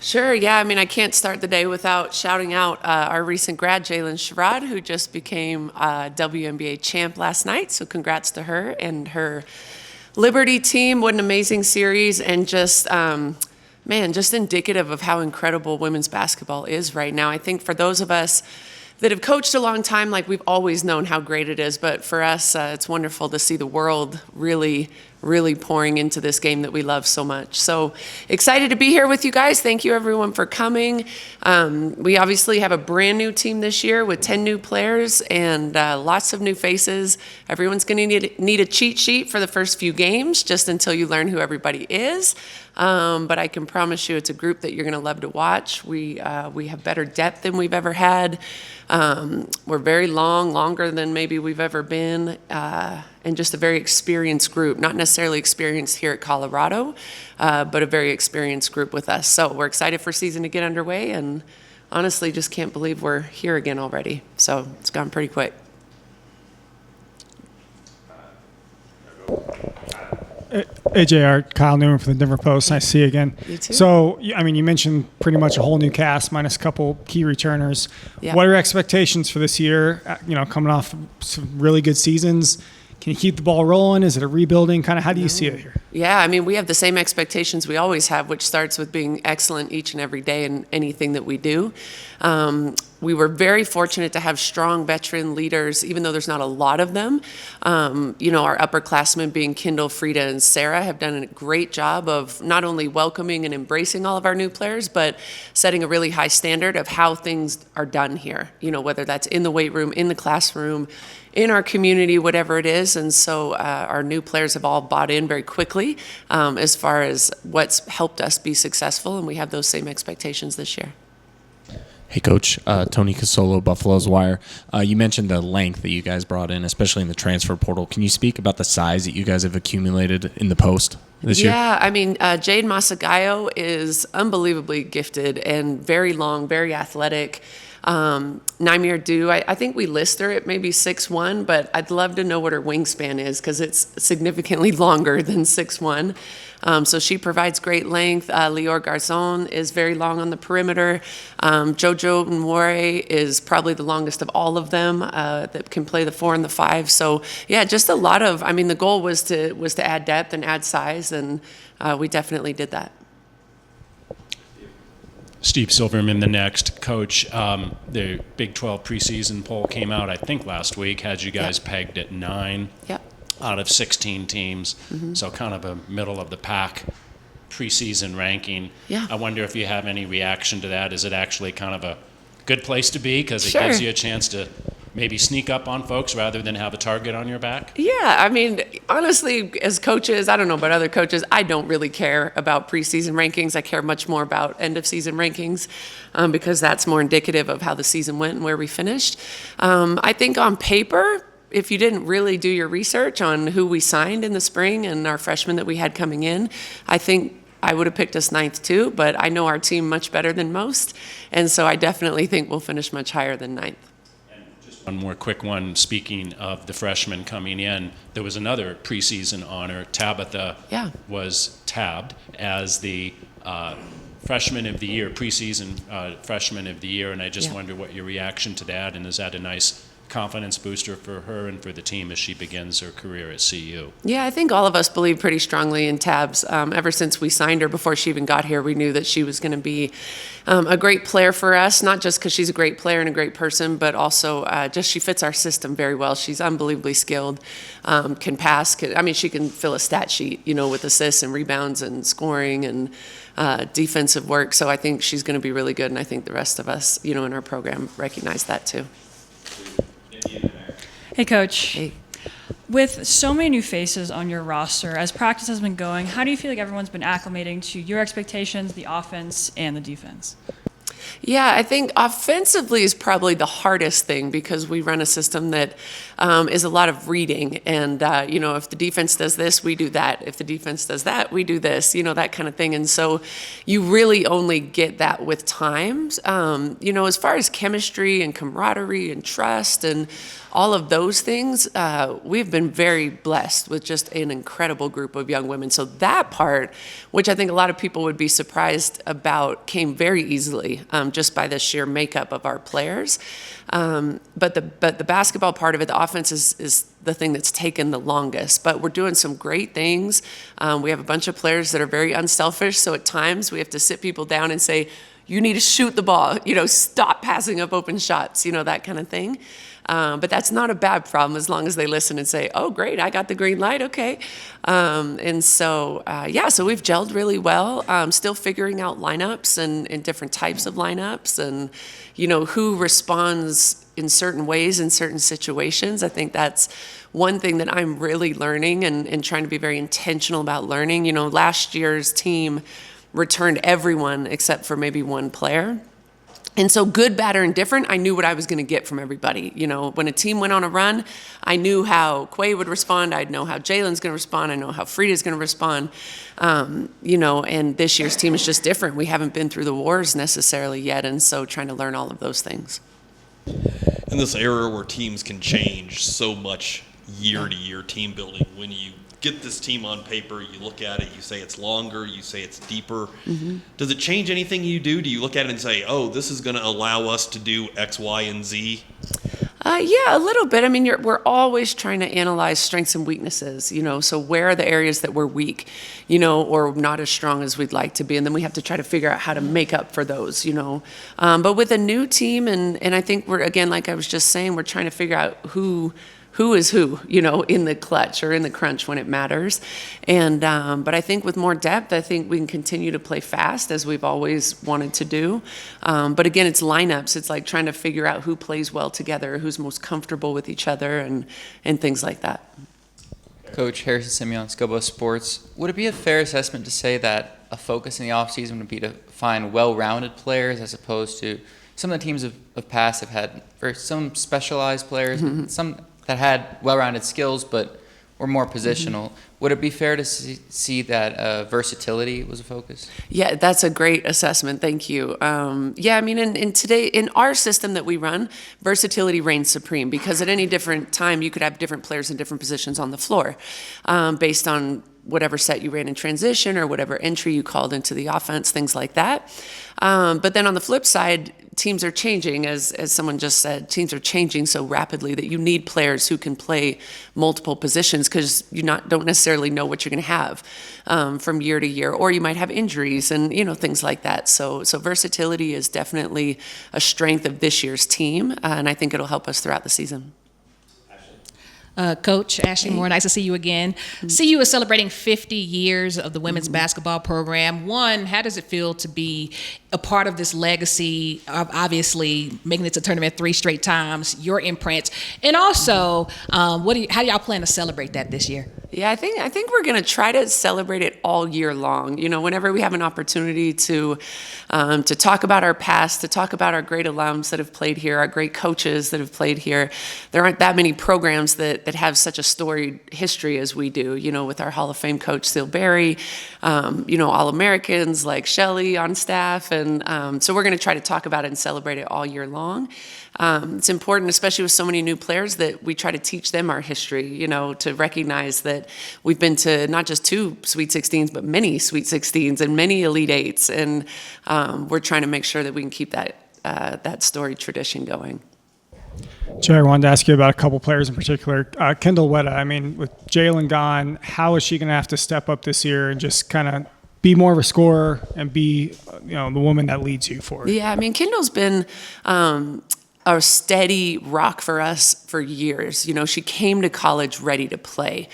Sure, yeah. I mean, I can't start the day without shouting out our recent grad, Jaylyn Sherrod, who just became WNBA champ last night. So congrats to her and her Liberty team. What an amazing series, and just, just indicative of how incredible women's basketball is right now. I think for those of us that have coached a long time, like, we've always known how great it is. But for us, it's wonderful to see the world really pouring into this game that we love so much. So excited to be here with you guys. Thank you everyone for coming. We obviously have a brand new team this year with 10 new players and lots of new faces. Everyone's going to need a cheat sheet for the first few games, just until you learn who everybody is. But I can promise you it's a group that you're going to love to watch. We have better depth than we've ever had. We're very longer than maybe we've ever been, and just a very experienced group, not necessarily experienced here at Colorado, but a very experienced group with us. So we're excited for season to get underway, and honestly just can't believe we're here again already. So it's gone pretty quick. Hey, JR, Kyle Newman from the Denver Post. Nice to see you again. You too. So, I mean, you mentioned pretty much a whole new cast minus a couple key returners. Yeah. What are your expectations for this year? Coming off some really good seasons. Can you keep the ball rolling? Is it a rebuilding? Kind of how do you see it here? Yeah, I mean, we have the same expectations we always have, which starts with being excellent each and every day in anything that we do. We were very fortunate to have strong veteran leaders, even though there's not a lot of them. Our upperclassmen being Kendall, Frida, and Sarah have done a great job of not only welcoming and embracing all of our new players, but setting a really high standard of how things are done here, whether that's in the weight room, in the classroom, in our community, whatever it is. And so our new players have all bought in very quickly as far as what's helped us be successful, and we have those same expectations this year. Hey, Coach. Tony Casolo, Buffalo's Wire. You mentioned the length that you guys brought in, especially in the transfer portal. Can you speak about the size that you guys have accumulated in the post this year? Yeah, I mean, Jade Masagayo is unbelievably gifted and very long, very athletic. Naimir Du, I think we list her at maybe 6'1", but I'd love to know what her wingspan is because it's significantly longer than 6'1". So she provides great length. Lior Garzon is very long on the perimeter. Jojo Nwore is probably the longest of all of them that can play the 4 and the 5. So yeah, just a lot of. I mean, the goal was to add depth and add size, and we definitely did that. Steve Silverman, the next coach. The Big 12 preseason poll came out, I think, last week. Had you guys pegged at 9 out of 16 teams, so kind of a middle of the pack preseason ranking. Yeah. I wonder if you have any reaction to that. Is it actually kind of a good place to be because it Sure. gives you a chance to maybe sneak up on folks rather than have a target on your back? Yeah, I mean, honestly, as coaches, I don't know about other coaches, I don't really care about preseason rankings. I care much more about end-of-season rankings because that's more indicative of how the season went and where we finished. I think on paper, if you didn't really do your research on who we signed in the spring and our freshmen that we had coming in, I think I would have picked us 9th too, but I know our team much better than most, and so I definitely think we'll finish much higher than 9th. One more quick one. Speaking of the freshmen coming in, there was another preseason honor. Tabitha was tabbed as the freshman of the year, preseason freshman of the year, and I just wonder what your reaction to that, and is that a nice confidence booster for her and for the team as she begins her career at CU? Yeah, I think all of us believe pretty strongly in Tabs. Ever since we signed her, before she even got here, we knew that she was going to be a great player for us, not just because she's a great player and a great person, but also just she fits our system very well. She's unbelievably skilled, can pass. She can fill a stat sheet, with assists and rebounds and scoring and defensive work. So I think she's going to be really good, and I think the rest of us, in our program recognize that too. Hey, Coach. Hey. With so many new faces on your roster, as practice has been going, how do you feel like everyone's been acclimating to your expectations, the offense, and the defense? Yeah, I think offensively is probably the hardest thing because we run a system that is a lot of reading. And, if the defense does this, we do that. If the defense does that, we do this, that kind of thing. And so you really only get that with time. As far as chemistry and camaraderie and trust and all of those things, we've been very blessed with just an incredible group of young women. So that part, which I think a lot of people would be surprised about, came very easily just by the sheer makeup of our players. But the basketball part of it, the offense is the thing that's taken the longest. But we're doing some great things. We have a bunch of players that are very unselfish. So at times we have to sit people down and say, you need to shoot the ball, stop passing up open shots, that kind of thing. But that's not a bad problem as long as they listen and say, oh, great, I got the green light, okay. So we've gelled really well, still figuring out lineups and different types of lineups and, who responds in certain ways in certain situations. I think that's one thing that I'm really learning and trying to be very intentional about learning. Last year's team returned everyone except for maybe one player. And so good, bad, or indifferent, I knew what I was going to get from everybody. When a team went on a run, I knew how Quay would respond. I'd know how Jaylyn's going to respond. I know how Frida's going to respond. And this year's team is just different. We haven't been through the wars necessarily yet, and so trying to learn all of those things. In this era where teams can change so much year to year team building, when you get this team on paper, you look at it, you say it's longer, you say it's deeper. Mm-hmm. Does it change anything you do? Do you look at it and say, oh, this is going to allow us to do X, Y, and Z? Yeah, a little bit. I mean, we're always trying to analyze strengths and weaknesses, so where are the areas that we're weak, or not as strong as we'd like to be, and then we have to try to figure out how to make up for those, But with a new team, and I think we're, again, like I was just saying, we're trying to figure out who is who, in the clutch or in the crunch when it matters. And but I think with more depth, I think we can continue to play fast as we've always wanted to do. But again, it's lineups. It's like trying to figure out who plays well together, who's most comfortable with each other, and things like that. Coach Harrison Simeon, Scobo Sports. Would it be a fair assessment to say that a focus in the offseason would be to find well-rounded players as opposed to some of the teams of past have had some specialized players, mm-hmm. some that had well-rounded skills but were more positional. Mm-hmm. Would it be fair to see that versatility was a focus? Yeah, that's a great assessment. Thank you. In our system that we run, versatility reigns supreme because at any different time you could have different players in different positions on the floor based on whatever set you ran in transition or whatever entry you called into the offense, things like that. But then on the flip side, teams are changing, as someone just said, teams are changing so rapidly that you need players who can play multiple positions because you don't necessarily know what you're going to have from year to year, or you might have injuries and things like that. So versatility is definitely a strength of this year's team, and I think it'll help us throughout the season. Coach Ashley Moore, nice to see you again. CU is celebrating 50 years of the women's basketball program. One, how does it feel to be a part of this legacy of obviously making it to tournament 3 straight times, your imprint, and also how do y'all plan to celebrate that this year? Yeah, I think we're going to try to celebrate it all year long. Whenever we have an opportunity to talk about our past, to talk about our great alums that have played here, our great coaches that have played here. There aren't that many programs that have such a storied history as we do. With our Hall of Fame coach Seal Berry, All-Americans like Shelley on staff, and so we're going to try to talk about it and celebrate it all year long. It's important, especially with so many new players, that we try to teach them our history, to recognize that we've been to not just 2 Sweet 16s, but many Sweet 16s and many Elite 8s. And we're trying to make sure that we can keep that storied tradition going. Jerry, I wanted to ask you about a couple players in particular. Kendall Wetta, with Jaylyn gone, how is she going to have to step up this year and just kind of be more of a scorer and be, the woman that leads you forward? Yeah, Kendall's been a steady rock for us for years. You know, she came to college ready to play,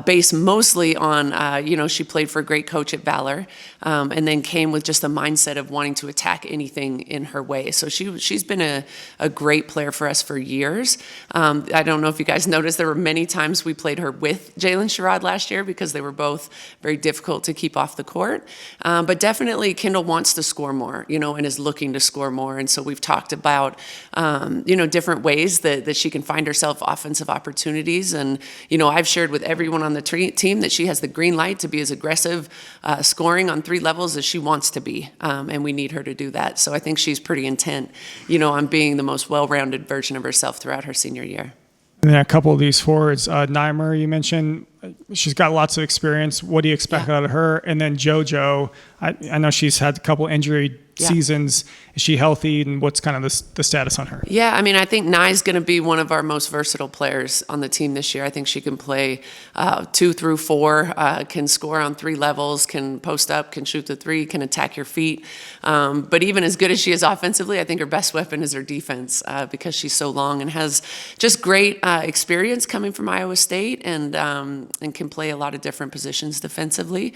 based mostly on, you know, she played for a great coach at Valor, and then came with just a mindset of wanting to attack anything in her way. So she's been a great player for us for years. I don't know if you guys noticed, there were many times we played her with Jaylyn Sherrod last year because they were both very difficult to keep off the court. But definitely Kendall wants to score more, you know, and is looking to score more. And so we've talked about, you know, different ways that she can find herself offensive opportunities. And, you know, I've shared with everyone on the team that she has the green light to be as aggressive scoring on 3 levels as she wants to be. And we need her to do that. So I think she's pretty intent, you know, on being the most well-rounded version of herself throughout her senior year. And then a couple of these forwards, Nymer, you mentioned, she's got lots of experience. What do you expect out of her? And then JoJo, I know she's had a couple injury seasons. Is she healthy, and what's kind of the status on her? Yeah, I mean, I think Nye's going to be one of our most versatile players on the team this year. I think she can play 2 through 4, can score on 3 levels, can post up, can shoot the 3, can attack your feet. But even as good as she is offensively, I think her best weapon is her defense because she's so long and has just great experience coming from Iowa State and can play a lot of different positions defensively.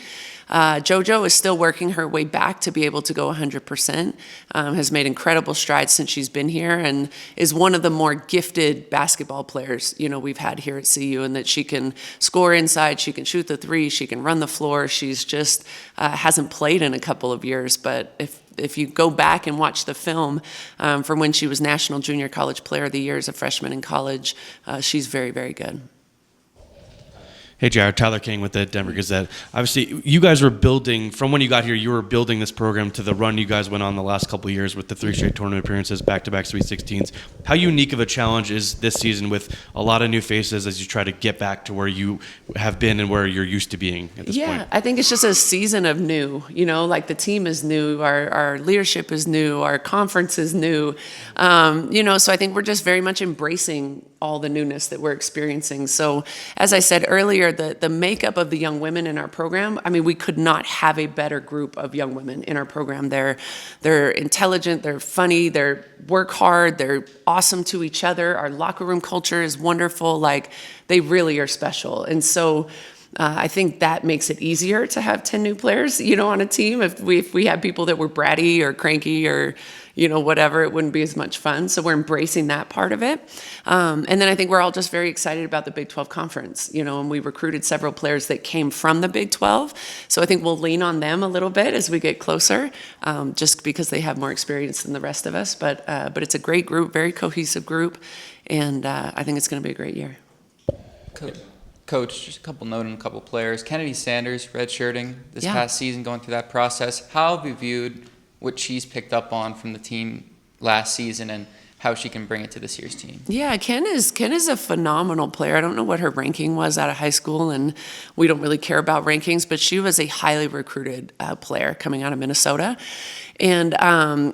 JoJo is still working her way back to be able to go 100%, has made incredible strides since she's been here, and is one of the more gifted basketball players, you know, we've had here at CU, and that she can score inside, she can shoot the 3, she can run the floor. She's just hasn't played in a couple of years, but if you go back and watch the film from when she was National Junior College Player of the Year as a freshman in college, she's very, very good. Hey, JR, Tyler King with the Denver Gazette. Obviously, you guys were building, from when you got here, you were building this program to the run you guys went on the last couple of years with the 3 straight tournament appearances, back-to-back Sweet 16s. How unique of a challenge is this season with a lot of new faces as you try to get back to where you have been and where you're used to being at this point? Yeah, I think it's just a season of new. You know, like the team is new, our leadership is new, our conference is new. You know, so I think we're just very much embracing all the newness that we're experiencing. So as I said earlier, the makeup of the young women in our program, I mean, we could not have a better group of young women in our program. They're intelligent, they're funny, they work hard, they're awesome to each other. Our locker room culture is wonderful. Like, they really are special. And so I think that makes it easier to have 10 new players, you know, on a team. If we had people that were bratty or cranky or, you know, whatever, it wouldn't be as much fun. So we're embracing that part of it. And then I think we're all just very excited about the Big 12 Conference, you know, and we recruited several players that came from the Big 12. So I think we'll lean on them a little bit as we get closer, just because they have more experience than the rest of us. But it's a great group, very cohesive group, and I think it's going to be a great year. Coach, just a couple players. Kennedy Sanders redshirting this past season, going through that process. How have you viewed what she's picked up on from the team last season and how she can bring it to this year's team? Yeah, Ken is a phenomenal player. I don't know what her ranking was out of high school, and we don't really care about rankings, but she was a highly recruited player coming out of Minnesota, and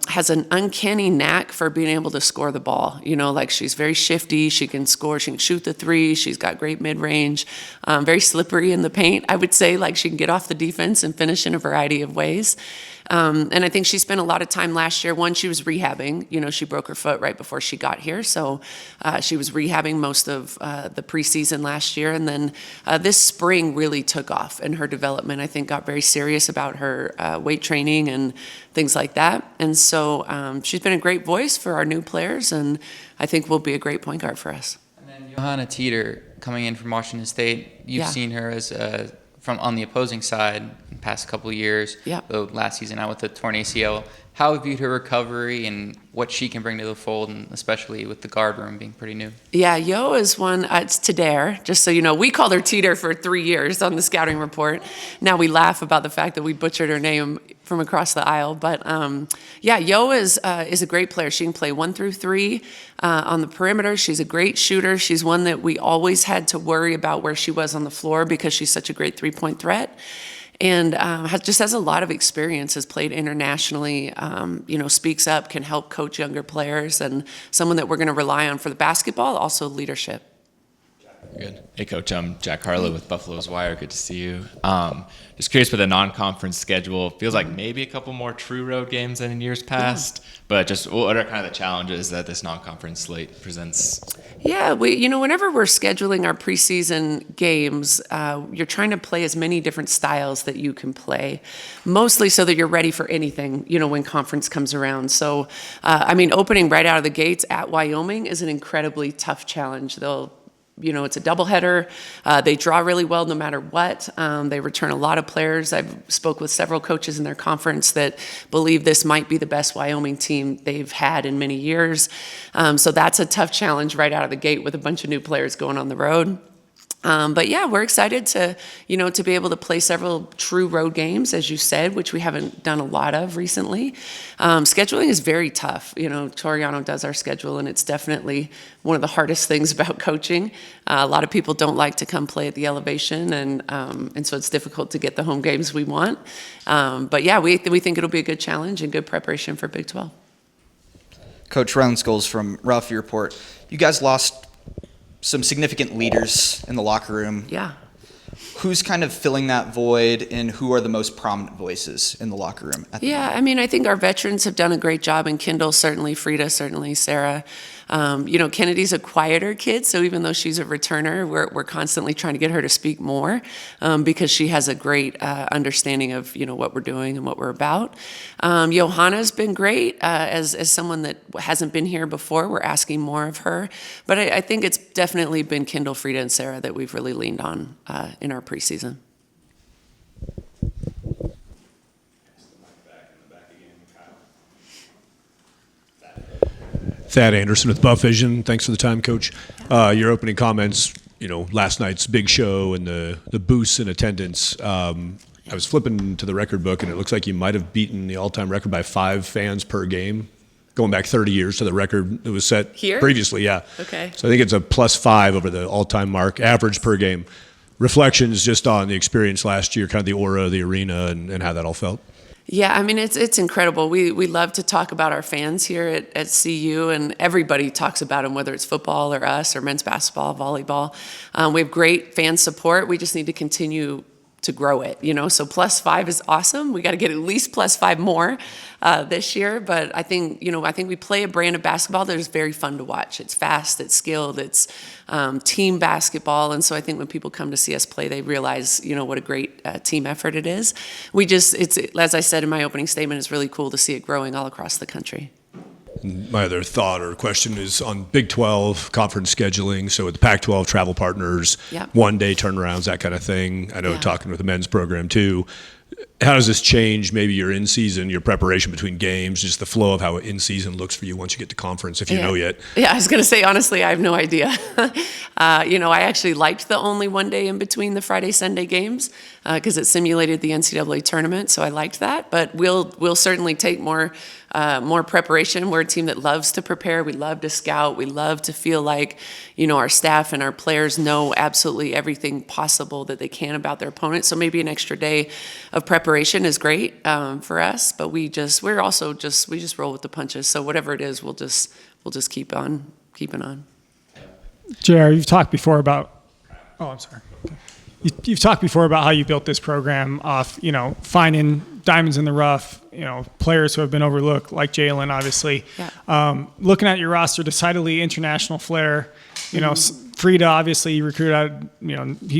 has an uncanny knack for being able to score the ball. You know, like, she's very shifty. She can score. She can shoot the 3. She's got great mid-range, very slippery in the paint. I would say, like, she can get off the defense and finish in a variety of ways. And I think she spent a lot of time last year. One, she was rehabbing. You know, she broke her foot right before she got here. So she was rehabbing most of the preseason last year. And then this spring really took off. And her development, I think, got very serious about her weight training and things like that. And so she's been a great voice for our new players. And I think will be a great point guard for us. And then Johanna Teeter coming in from Washington State. You've seen her as from on the opposing side in the past couple of years. Though last season out with the torn ACL. How have you viewed her recovery and what she can bring to the fold, and especially with the guard room being pretty new? Yeah, Yo is one, it's Tadare, just so you know. We called her Teeter for 3 years on the scouting report. Now we laugh about the fact that we butchered her name from across the aisle. But yeah, Yo is a great player. She can play 1 through 3 on the perimeter. She's a great shooter. She's one that we always had to worry about where she was on the floor because she's such a great three-point threat. And just has a lot of experience, has played internationally, you know, speaks up, can help coach younger players, and someone that we're going to rely on for the basketball, also leadership. Good. Hey, Coach. I'm Jack Harlow with Buffalo's Wire. Good to see you. Just curious with the non-conference schedule. Feels like maybe a couple more true road games than in years past. But just what are kind of the challenges that this non-conference slate presents? Yeah, whenever we're scheduling our preseason games, you're trying to play as many different styles that you can play, mostly so that you're ready for anything, when conference comes around. So, opening right out of the gates at Wyoming is an incredibly tough challenge. It's a doubleheader. They draw really well no matter what. They return a lot of players. I've spoke with several coaches in their conference that believe this might be the best Wyoming team they've had in many years. So that's a tough challenge right out of the gate with a bunch of new players going on the road. But yeah, we're excited to be able to play several true road games, as you said, which we haven't done a lot of recently. Scheduling is very tough. Toriano does our schedule, and it's definitely one of the hardest things about coaching. A lot of people don't like to come play at the elevation, and so it's difficult to get the home games we want. But yeah, we think it'll be a good challenge and good preparation for Big 12. Coach Rylan Scholes from Ralphie Report. You guys lost some significant leaders in the locker room. Yeah. Who's kind of filling that void, and who are the most prominent voices in the locker room? I think our veterans have done a great job, and Kendall, certainly Frida, certainly Sarah. Kennedy's a quieter kid, so even though she's a returner, we're constantly trying to get her to speak more because she has a great understanding of what we're doing and what we're about. Johanna's been great as someone that hasn't been here before. We're asking more of her, but I think it's definitely been Kendall, Frida, and Sarah that we've really leaned on in our preseason. Thad Anderson with Buff Vision. Thanks for the time, Coach. Your opening comments, last night's big show and the boosts in attendance. I was flipping to the record book, and it looks like you might have beaten the all-time record by 5 fans per game, going back 30 years to the record that was set here previously. Yeah. Okay. So I think it's a +5 over the all-time mark, average per game. Reflections just on the experience last year, kind of the aura of the arena and how that all felt. Yeah, it's incredible. We love to talk about our fans here at CU, and everybody talks about them, whether it's football or us or men's basketball, volleyball. We have great fan support. We just need to continue to grow it, So +5 is awesome. We got to get at least +5 more this year. But I think we play a brand of basketball that is very fun to watch. It's fast, it's skilled, it's team basketball. And so I think when people come to see us play, they realize, what a great team effort it is. It's as I said in my opening statement, it's really cool to see it growing all across the country. My other thought or question is on Big 12 conference scheduling. So with the Pac-12 travel partners, one-day turnarounds, that kind of thing. I know talking with the men's program too. How does this change maybe your in-season, your preparation between games, just the flow of how in-season looks for you once you get to conference, if you know yet? Yeah, I was going to say, honestly, I have no idea. I actually liked the only one day in between the Friday-Sunday games because it simulated the NCAA tournament, so I liked that. But we'll certainly take more preparation. We're a team that loves to prepare. We love to scout. We love to feel like, our staff and our players know absolutely everything possible that they can about their opponent. So maybe an extra day of preparation is great for us, but we just roll with the punches. So whatever it is, we'll just keep on keeping on. JR, you've talked before about. Oh, I'm sorry. Okay. You've talked before about how you built this program off, finding diamonds in the rough, players who have been overlooked, like Jaylyn, obviously. Yeah. Looking at your roster, decidedly international flair. Frida, obviously, you recruited out.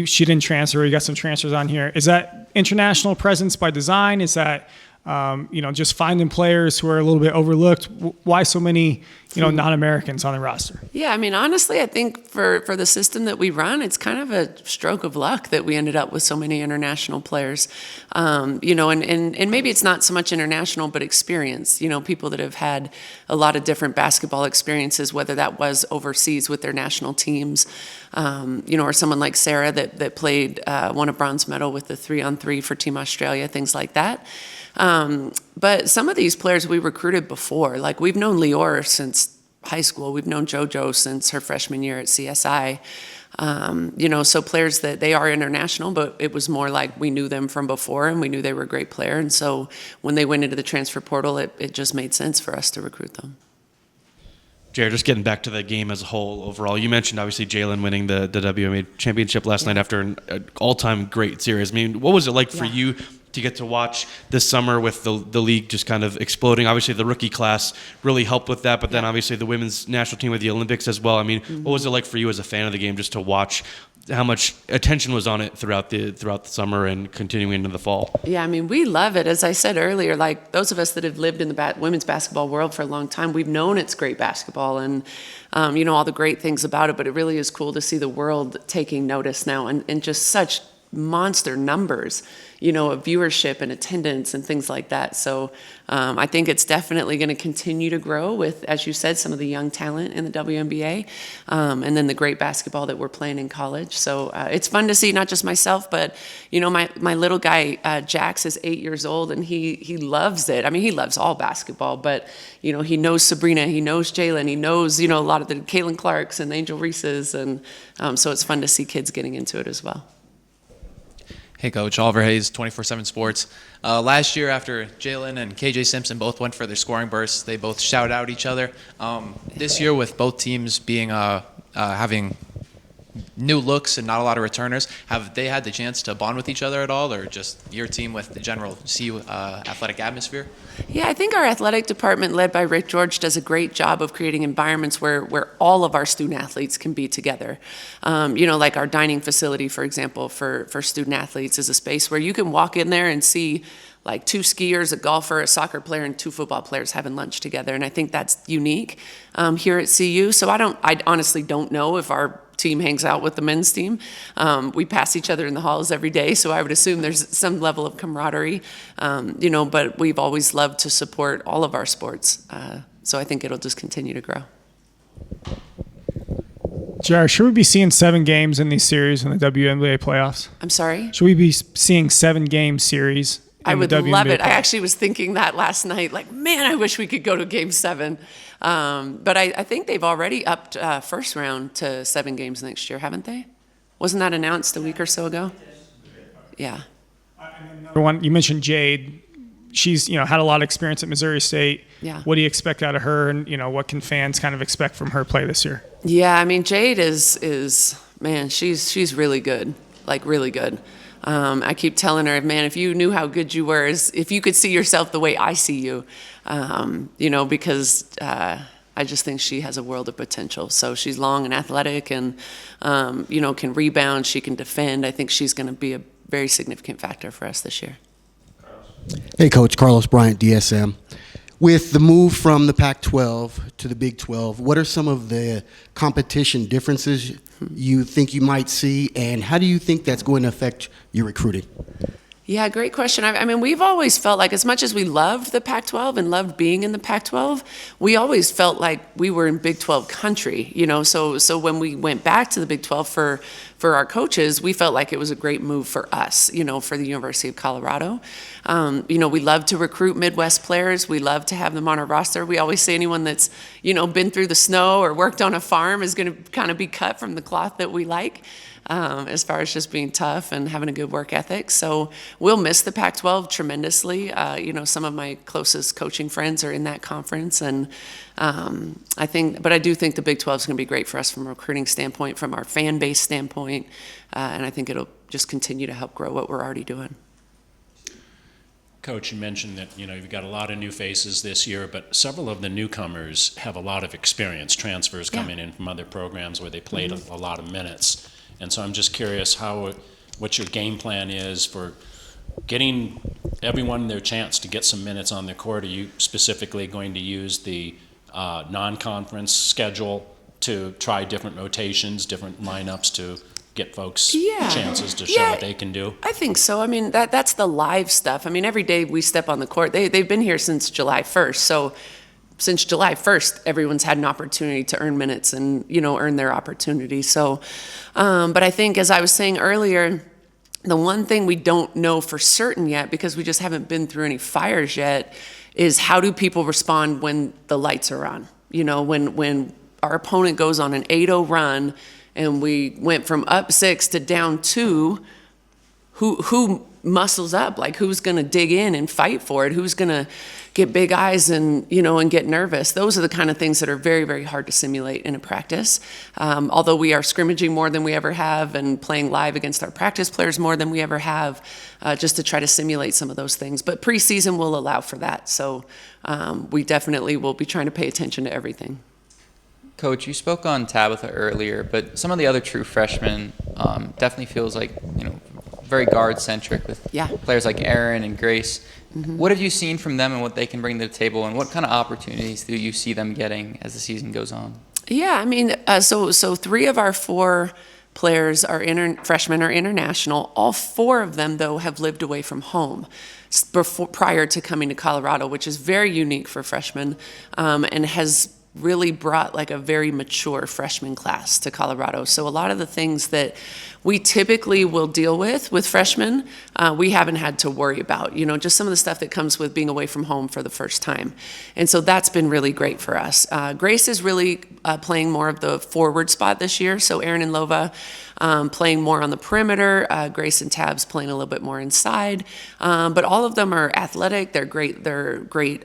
She didn't transfer. You got some transfers on here. Is that international presence by design? Is that just finding players who are a little bit overlooked? Why so many, non-Americans on the roster? Yeah, honestly, I think for the system that we run, it's kind of a stroke of luck that we ended up with so many international players. And maybe it's not so much international, but experience. People that have had a lot of different basketball experiences, whether that was overseas with their national teams, or someone like Sarah that played, won a bronze medal with the 3-on-3 for Team Australia, things like that. But some of these players we recruited before, like we've known Lior since high school. We've known JoJo since her freshman year at CSI. So players that they are international, but it was more like we knew them from before and we knew they were a great player. And so when they went into the transfer portal, it just made sense for us to recruit them. Jared, just getting back to the game as a whole overall, you mentioned obviously Jaylyn winning the WNBA championship last night after an all-time great series. I mean, what was it like for you to get to watch this summer with the league just kind of exploding? Obviously, the rookie class really helped with that, but then obviously the women's national team with the Olympics as well. I mean, what was it like for you as a fan of the game just to watch how much attention was on it throughout the summer and continuing into the fall? Yeah, I mean, we love it. As I said earlier, like those of us that have lived in the women's basketball world for a long time, we've known it's great basketball and, all the great things about it, but it really is cool to see the world taking notice now and just such monster numbers, of viewership and attendance and things like that. So I think it's definitely going to continue to grow with, as you said, some of the young talent in the WNBA, and then the great basketball that we're playing in college. So it's fun to see, not just myself, but my little guy Jax is 8 years old and he loves it. I mean, he loves all basketball, but he knows Sabrina, he knows Jaylyn, he knows a lot of the Caitlin Clarks and Angel Reese's, and so it's fun to see kids getting into it as well. Hey, Coach. Oliver Hayes, 24/7 Sports. Last year, after Jaylyn and KJ Simpson both went for their scoring bursts, they both shout out each other. This year, with both teams being having new looks and not a lot of returners, have they had the chance to bond with each other at all, or just your team with the general CU athletic atmosphere? Yeah, I think our athletic department, led by Rick George, does a great job of creating environments where all of our student athletes can be together. Like our dining facility, for example, for student athletes is a space where you can walk in there and see like 2 skiers, a golfer, a soccer player, and 2 football players having lunch together. And I think that's unique here at CU. So I honestly don't know if our team hangs out with the men's team. We pass each other in the halls every day, so I would assume there's some level of camaraderie, but we've always loved to support all of our sports. So I think it'll just continue to grow. JR, should we be seeing 7 games in these series in the WNBA playoffs? I'm sorry? Should we be seeing 7-game series? I would love it. Playoffs? I actually was thinking that last night, like, man, I wish we could go to game 7. But I think they've already upped first round to 7 games next year, haven't they? Wasn't that announced a week or so ago? Yeah. Another one, you mentioned Jade. She's had a lot of experience at Missouri State. Yeah. What do you expect out of her, and what can fans kind of expect from her play this year? Yeah, I mean, Jade is man, she's really good, like really good. I keep telling her, man, if you knew how good you were, if you could see yourself the way I see you, because I just think she has a world of potential. So she's long and athletic and, can rebound, she can defend. I think she's going to be a very significant factor for us this year. Hey, Coach. Carlos Bryant, DSM. With the move from the Pac-12 to the Big 12, what are some of the competition differences you think you might see, and how do you think that's going to affect your recruiting? Yeah, great question. I mean, we've always felt like, as much as we loved the Pac-12 and loved being in the Pac-12, we always felt like we were in Big 12 country, So when we went back to the Big 12 for our coaches, we felt like it was a great move for us, for the University of Colorado. We love to recruit Midwest players. We love to have them on our roster. We always say anyone that's, been through the snow or worked on a farm is going to kind of be cut from the cloth that we like. As far as just being tough and having a good work ethic. So we'll miss the Pac-12 tremendously. Some of my closest coaching friends are in that conference. And I do think the Big 12 is going to be great for us from a recruiting standpoint, from our fan base standpoint. And I think it'll just continue to help grow what we're already doing. Coach, you mentioned that, you've got a lot of new faces this year, but several of the newcomers have a lot of experience, transfers coming in from other programs where they played a lot of minutes. And so I'm just curious what your game plan is for getting everyone their chance to get some minutes on the court. Are you specifically going to use the non-conference schedule to try different rotations, different lineups to get folks chances to show what they can do? I think so. I mean, that's the live stuff. I mean, every day we step on the court, they've been here since July 1st. So since July 1st, everyone's had an opportunity to earn minutes and, earn their opportunity. So, but I think, as I was saying earlier, the one thing we don't know for certain yet, because we just haven't been through any fires yet, is how do people respond when the lights are on? When our opponent goes on an 8-0 run and we went from up 6 to down 2, who muscles up, like who's going to dig in and fight for it, who's going to get big eyes and and get nervous. Those are the kind of things that are very, very hard to simulate in a practice. Although we are scrimmaging more than we ever have and playing live against our practice players more than we ever have, just to try to simulate some of those things. But preseason will allow for that, so we definitely will be trying to pay attention to everything. Coach, you spoke on Tabitha earlier, but some of the other true freshmen definitely feels like, very guard-centric with players like Erin and Grace. Mm-hmm. What have you seen from them and what they can bring to the table, and what kind of opportunities do you see them getting as the season goes on? Yeah, I mean, so 3 of our 4 players are freshmen are international. All 4 of them, though, have lived away from home prior to coming to Colorado, which is very unique for freshmen, and has really brought like a very mature freshman class to Colorado. So a lot of the things that we typically will deal with freshmen, we haven't had to worry about, just some of the stuff that comes with being away from home for the first time. And so that's been really great for us. Grace is really playing more of the forward spot this year. So Erin and Lova playing more on the perimeter, Grace and Tabs playing a little bit more inside. But all of them are athletic. They're great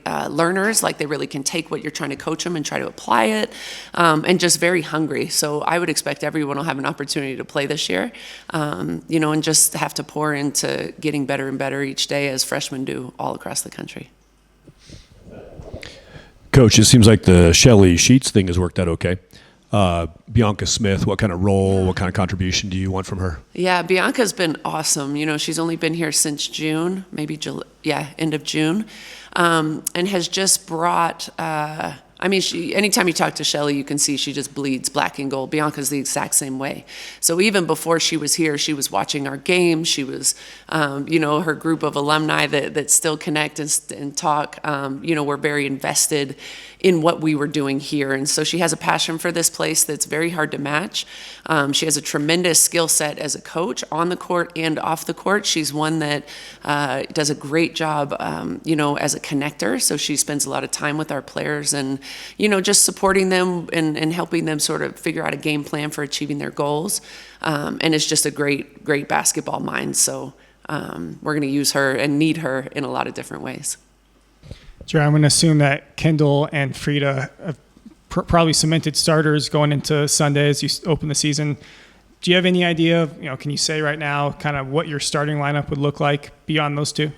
learners. Like they really can take what you're trying to coach them and try to apply it, and just very hungry. So I would expect everyone will have an opportunity to play this year, and just have to pour into getting better and better each day as freshmen do all across the country. Coach, it seems like the Shelly Sheets thing has worked out okay. Bianca Smith, what kind of role, what kind of contribution do you want from her? Yeah, Bianca's been awesome. She's only been here since June, maybe July, end of June, and has just brought. Anytime you talk to Shelly, you can see she just bleeds black and gold. Bianca's the exact same way. So even before she was here, she was watching our games. She was, her group of alumni that still connect and talk, were very invested in what we were doing here. And so she has a passion for this place that's very hard to match. She has a tremendous skill set as a coach on the court and off the court. She's one that does a great job, as a connector. So she spends a lot of time with our players and, just supporting them and helping them sort of figure out a game plan for achieving their goals. And it's just a great, great basketball mind. So we're going to use her and need her in a lot of different ways. Jared, I'm going to assume that Kendall and Frida have probably cemented starters going into Sunday as you open the season. Do you have any idea, can you say right now kind of what your starting lineup would look like beyond those 2?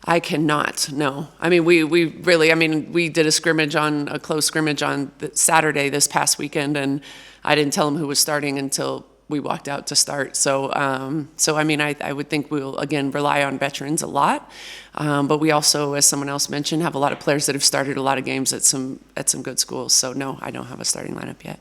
I cannot, no. I mean, we did a close scrimmage on Saturday this past weekend, and I didn't tell them who was starting until we walked out to start. So I would think we'll, again, rely on veterans a lot. But we also, as someone else mentioned, have a lot of players that have started a lot of games at some good schools. So no, I don't have a starting lineup yet.